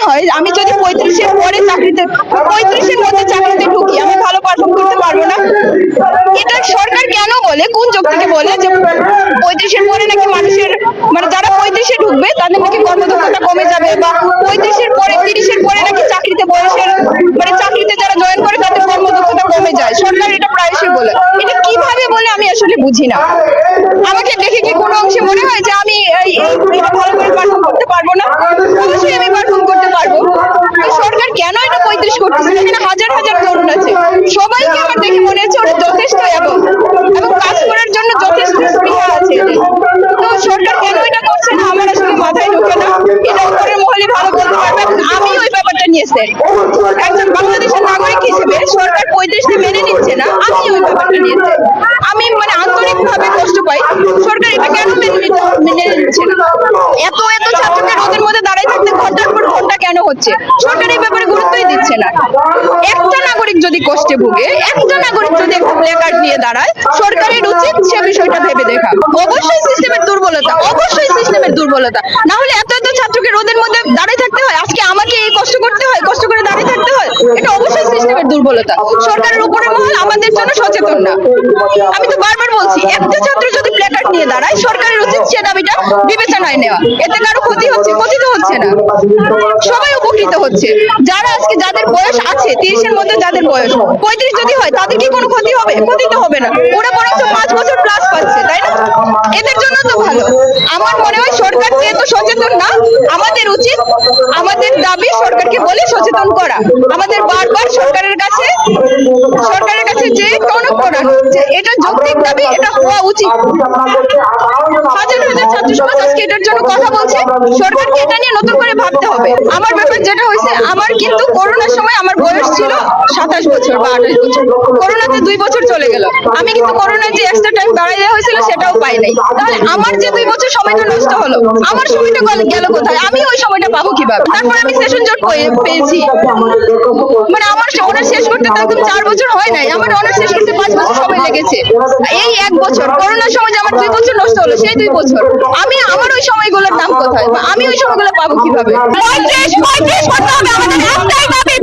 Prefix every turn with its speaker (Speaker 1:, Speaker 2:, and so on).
Speaker 1: হয় আমি যদি 35-এর পরে চাকরিতে 35-এর মধ্যে চাকরিতে ঢুকি আমি ভালো পারফর্ম করতে পারবো না? এটা সরকার কেন বলে, কোন যুক্তিতে বলে যে 35-এর পরে নাকি মানুষের মানে যারা 35-এ ঢুকবে তাদের নাকি কর্মদক্ষতা কমে যাবে, বা 35-এর পরে 30-এর পরে নাকি চাকরিতে বয়সের মানে চাকরিতে যারা জয়েন করে তাদের কর্মদক্ষতা কমে যায়। সরকার এটা প্রায়শই বলে। এটা কিভাবে বলে আমি আসলে বুঝি না। আমাকে দেখে কি কোনো অংশে মনে হয় যে আমি এটা ভালো করে পারফর্ম করতে পারবো না? অবশ্যই আমি পারফর্ম করতে পারবো। তো সরকার কেন এটা 35 করতেছে? এখানে হাজার হাজার তরুণ আছে, সবাইকে আমার দেখে মনে হচ্ছে ওরা যথেষ্ট এবং কাজ করার জন্য যথেষ্ট স্পৃহা আছে এদের। তো সরকার কেন এটা করছে না আমার আসলে মাথায় ঢোকে না। এটা উপরের মহলে ভালো বলতে পারবে, এবং আমি ওই ব্যাপারটা নিয়েছি একজন বাংলাদেশের নাগরিক হিসেবে। সরকার 35টি মেনে নিচ্ছে না, আমি ওই ব্যাপারটা নিয়েছি। আমি মানে আন্তরিকভাবে কষ্ট পাই, সরকার এটা কেন মেনে নিচ্ছে না? এত এত ছাত্রকে রোদের মধ্যে দাঁড়ায় থাকতে ঘন্টার পর ঘন্টা কেন হচ্ছে? সরকার এই ব্যাপারে গুরুত্বই দিচ্ছে না। একটা নাগরিক যদি কষ্টে ভুগে, একটা নাগরিক যদি একটা প্ল্যাকার্ড নিয়ে দাঁড়ায়, সরকারের উচিত সে বিষয়টা ভেবে দেখা। অবশ্যই সিস্টেমের দুর্বলতা, অবশ্যই সিস্টেমের দুর্বলতা। না হলে এত এত ছাত্রকে রোদের মধ্যে দাঁড়িয়ে থাকতে হয়, আজকে আমাকে এই কষ্ট করতে হয়, কষ্ট করে দাঁড়িয়ে থাকতে হয়, এটা অবশ্যই সিস্টেমের দুর্বলতা। সরকারের উপরের মহল আমাদের জন্য সচেতন না। আমি তো বারবার বলছি, একটা ছাত্র যদি প্ল্যাকার্ড নিয়ে দাঁড়ায়, সরকারের উচিত সে দাবিটা বিবেচনায় নেওয়া। এতে কারো ক্ষতি হচ্ছে? ক্ষতি তো হচ্ছে না, সবাই উপকৃত হচ্ছে। যারা আজকে যাদের বয়স আছে 30-এর মধ্যে, যাদের বয়স 35 যদি হয়, তাদের কি কোনো ক্ষতি হবে? ক্ষতি তো হবে না, ওরা বরং 5 বছর প্লাস পাচ্ছে, তাই না? এদের জন্য তো ভালো। আমার মনে হয় সরকার যেহেতু সচেতন না, আমাদের উচিত আমাদের দাবি সরকারকে বলে সচেতন করা। আমাদের বারবার সরকারের কাছে যে টনক করানো যে এটা যৌক্তিক দাবি, এটা হওয়া উচিত। হাজার হাজার ছাত্র সমাজ আজকে এটার জন্য কথা বলছে, সরকারকে এটা নিয়ে নতুন করে ভাবতে হবে। আমার ব্যাপার যেটা হয়েছে, আমার কিন্তু করোনার সময় আমার বয়স ছিল 27 বছর বা 28 বছর। করোনাতে 2 বছর চলে গেল, আমি কিন্তু করোনায় যে এক্সট্রা টাইম বাড়াই দেওয়া হয়েছিল সেটাও পাই নাই। তাহলে আমার যে 2 বছর সময়টা নষ্ট হলো, আমার সময়টা গেল কোথায়? আমি ওই সময়টা পাবো কিভাবে? তারপর আমি সেশন জট পেয়েছি, মানে আমার অনার্স শেষ করতে তো একদম 4 বছর হয় নাই, আমার অনার্স শেষ করতে 5 বছর সময় লেগেছে। এই 1 বছর করোনার সময় যে আমার 2 বছর নষ্ট হলো, সেই 2 বছর আমি আমার ওই সময়গুলোর নাম কোথায়, বা আমি ওই সময়গুলো পাবো কিভাবে? 35 করতে হবে আমাদের, একটাই দাবি